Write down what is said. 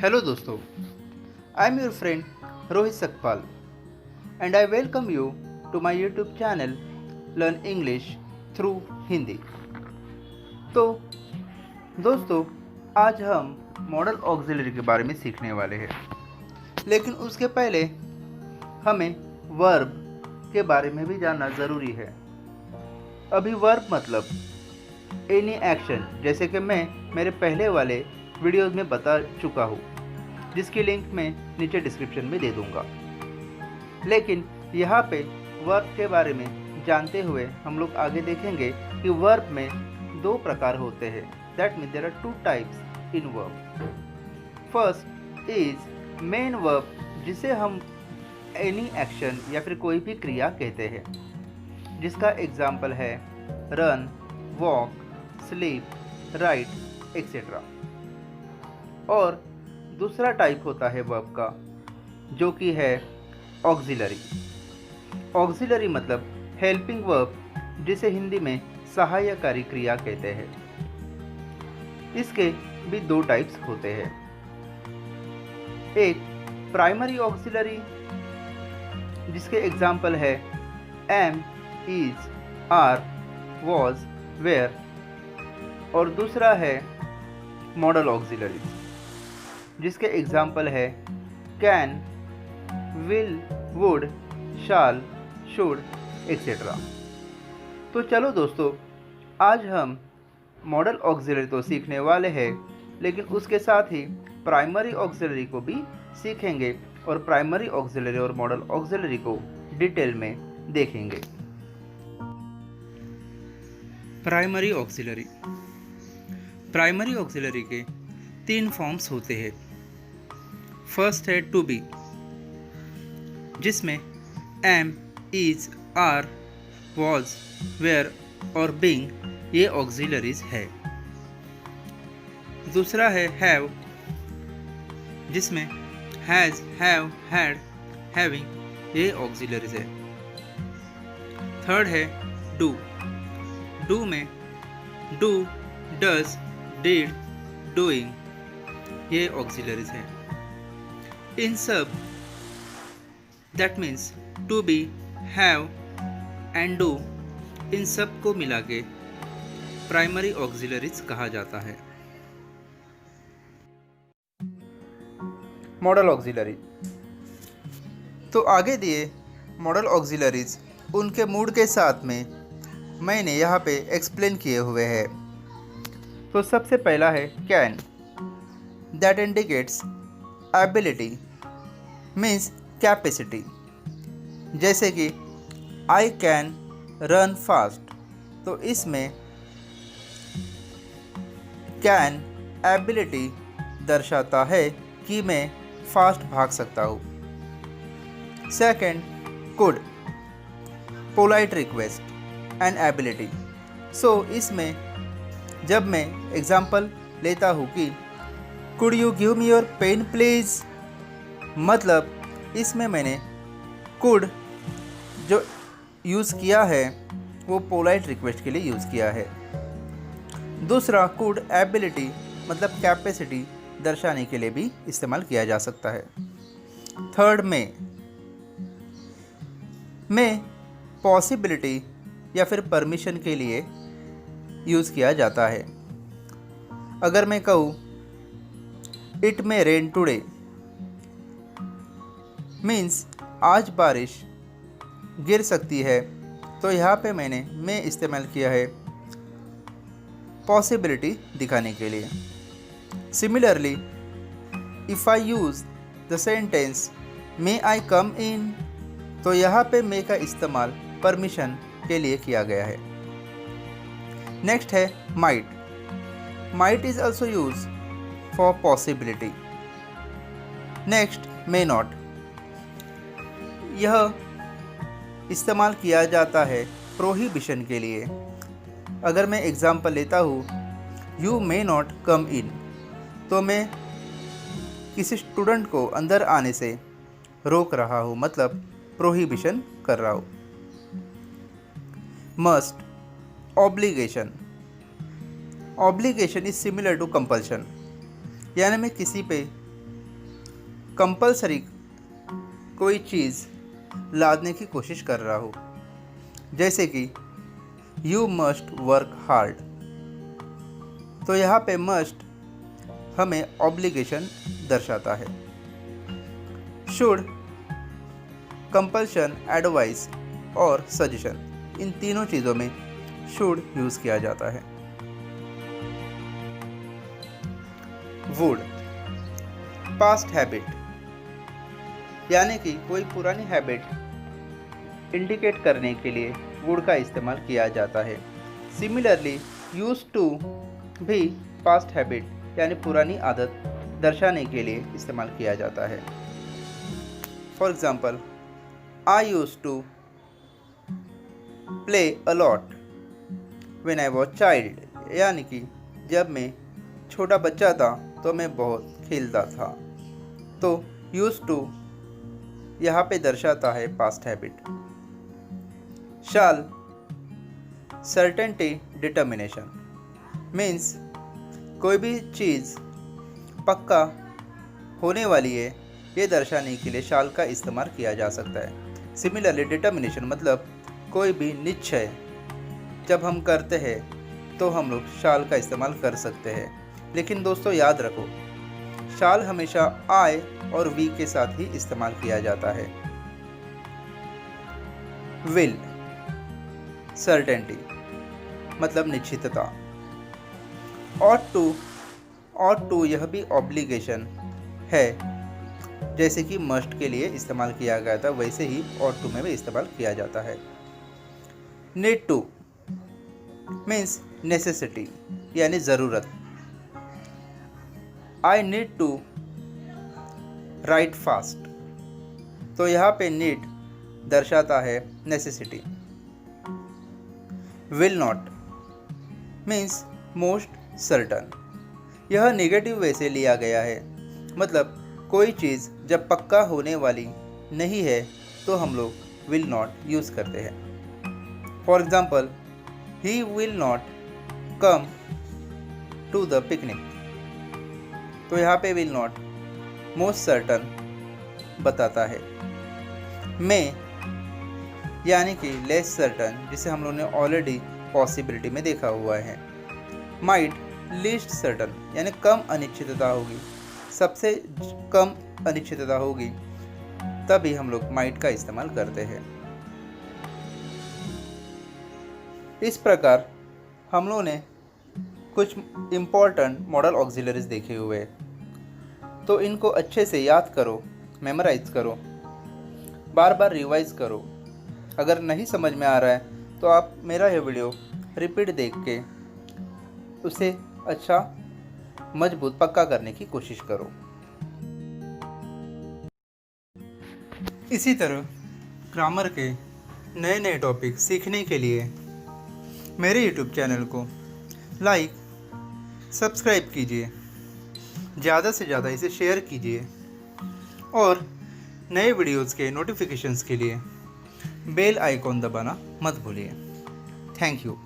Hello दोस्तों, I am your friend Rohit Sakpal and I welcome you to my YouTube channel learn English through Hindi. तो दोस्तों, आज हम model auxiliary के बारे में सीखने वाले हैं, लेकिन उसके पहले हमें वर्ब के बारे में भी जानना ज़रूरी है। अभी वर्ब मतलब एनी एक्शन, जैसे कि मैं मेरे पहले वाले वीडियोस में बता चुका हूँ, जिसकी लिंक मैं नीचे डिस्क्रिप्शन में दे दूँगा। लेकिन यहाँ पे वर्ब के बारे में जानते हुए हम लोग आगे देखेंगे कि वर्ब में दो प्रकार होते हैं। That means there are two types in verb. First is main verb, जिसे हम एनी एक्शन या फिर कोई भी क्रिया कहते हैं, जिसका एग्जाम्पल है run, walk, sleep, right etcetera. और दूसरा टाइप होता है वर्ब का, जो कि है ऑक्सिलरी। ऑक्सिलरी मतलब हेल्पिंग वर्ब, जिसे हिंदी में सहायकारी क्रिया कहते हैं। इसके भी दो टाइप्स होते हैं। एक प्राइमरी ऑक्सिलरी, जिसके एग्जाम्पल है am, is, are, was, were. और दूसरा है मॉडल ऑक्सिलरी, जिसके एग्जाम्पल है can, will, would, shall, should etcetera. तो चलो दोस्तों, आज हम मॉडल ऑक्सिलरी तो सीखने वाले हैं, लेकिन उसके साथ ही प्राइमरी ऑक्सिलरी को भी सीखेंगे और प्राइमरी ऑक्सिलरी और मॉडल ऑक्सिलरी को डिटेल में देखेंगे। Primary auxiliary. प्राइमरी ऑक्सिलरी के तीन फॉर्म्स होते हैं। फर्स्ट है टू बी, जिसमें am, is, are, was, were और बीइंग ये ऑक्सिलरीज है। दूसरा है हैव, जिसमें हैज, हैव, हैड, हैविंग ये ऑक्सिलरीज है। थर्ड है डू। डू में डू, डज, डिड, डूइंग ये ऑक्सिलरीज है। इन सब, that means to be, have and do, इन सब को मिला के प्राइमरी ऑक्सिलरीज कहा जाता है। Modal auxiliary. तो आगे दिए मॉडल ऑक्सिलरीज उनके मूड के साथ में मैंने यहाँ पे एक्सप्लेन किए हुए हैं। तो सबसे पहला है can, that indicates ability, means capacity. जैसे कि आई कैन रन फास्ट, तो इसमें कैन एबिलिटी दर्शाता है कि मैं फास्ट भाग सकता हूँ। Second, could, polite request and ability. So इसमें जब मैं एग्जाम्पल लेता हूँ कि could you give me your pen please, मतलब इसमें मैंने कुड जो यूज़ किया है वो पोलाइट रिक्वेस्ट के लिए यूज़ किया है। दूसरा कुड एबिलिटी मतलब कैपेसिटी दर्शाने के लिए भी इस्तेमाल किया जा सकता है। थर्ड में पॉसिबिलिटी या फिर परमिशन के लिए यूज़ किया जाता है। अगर मैं कहूँ it may rain today, means आज बारिश गिर सकती है, तो यहाँ पे मैंने मे इस्तेमाल किया है पॉसिबिलिटी दिखाने के लिए। Similarly, if I use the sentence may I come in, तो यहाँ पे मे का इस्तेमाल परमिशन के लिए किया गया है। नेक्स्ट है might. Might is also use for possibility. Next may not, यह इस्तेमाल किया जाता है प्रोहिबिशन के लिए। अगर मैं एग्जाम्पल लेता हूँ you may not come in, तो मैं किसी स्टूडेंट को अंदर आने से रोक रहा हूँ, मतलब प्रोहिबिशन कर रहा हूँ। Must, obligation. Obligation is similar to compulsion, यानी मैं किसी पे कंपलसरी कोई चीज़ लादने की कोशिश कर रहा हो, जैसे कि यू मस्ट वर्क हार्ड। तो यहाँ पे मस्ट हमें ऑब्लिगेशन दर्शाता है। शुड, कंपल्शन, एडवाइस और सजेशन, इन तीनों चीज़ों में शुड यूज़ किया जाता है। वुड, पास्ट हैबिट, यानी कि कोई पुरानी हैबिट इंडिकेट करने के लिए वुड का इस्तेमाल किया जाता है। सिमिलरली यूज टू भी पास्ट हैबिट यानी पुरानी आदत दर्शाने के लिए इस्तेमाल किया जाता है। For example, I use to play a lot when I was child, यानी कि जब मैं छोटा बच्चा था तो मैं बहुत खेलता था। तो यूज टू यहाँ पे दर्शाता है पास्ट हैबिट। शाल, सर्टेनिटी, डिटर्मिनेशन, मीन्स कोई भी चीज़ पक्का होने वाली है ये दर्शाने के लिए शाल का इस्तेमाल किया जा सकता है। सिमिलरली डिटर्मिनेशन मतलब कोई भी निश्चय जब हम करते हैं तो हम लोग शाल का इस्तेमाल कर सकते हैं। लेकिन दोस्तों याद रखो, शाल हमेशा आई और वी के साथ ही इस्तेमाल किया जाता है। विल, सर्टेनिटी मतलब निश्चितता। ऑट टू यह भी ऑब्लिगेशन है, जैसे कि मस्ट के लिए इस्तेमाल किया गया था वैसे ही ऑट टू में भी इस्तेमाल किया जाता है। नीड टू मीन्स नेसेसिटी यानी ज़रूरत। I need to write fast, तो यहाँ पे नीड दर्शाता है necessity. Will not means most certain, यह नेगेटिव वे से लिया गया है, मतलब कोई चीज़ जब पक्का होने वाली नहीं है तो हम लोग विल नॉट यूज़ करते हैं। For example, he will not come to the picnic, तो यहाँ पे विल नॉट मोस्ट सर्टन बताता है। मे यानी कि लेस सर्टन, जिसे हम लोगों ने ऑलरेडी पॉसिबिलिटी में देखा हुआ है। माइट, लीस्ट सर्टन यानी कम अनिश्चितता होगी, सबसे कम अनिश्चितता होगी तभी हम लोग माइट का इस्तेमाल करते हैं। इस प्रकार हम लोगों ने कुछ इम्पोर्टेंट मॉडल ऑक्सिलरीज देखे हुए हैं, तो इनको अच्छे से याद करो, मेमोराइज करो, बार बार रिवाइज करो। अगर नहीं समझ में आ रहा है तो आप मेरा यह वीडियो रिपीट देख के उसे अच्छा मजबूत पक्का करने की कोशिश करो। इसी तरह ग्रामर के नए नए टॉपिक सीखने के लिए मेरे YouTube चैनल को लाइक, सब्सक्राइब कीजिए, ज़्यादा से ज़्यादा इसे शेयर कीजिए और नए वीडियोज़ के नोटिफिकेशंस के लिए बेल आइकॉन दबाना मत भूलिए। Thank you.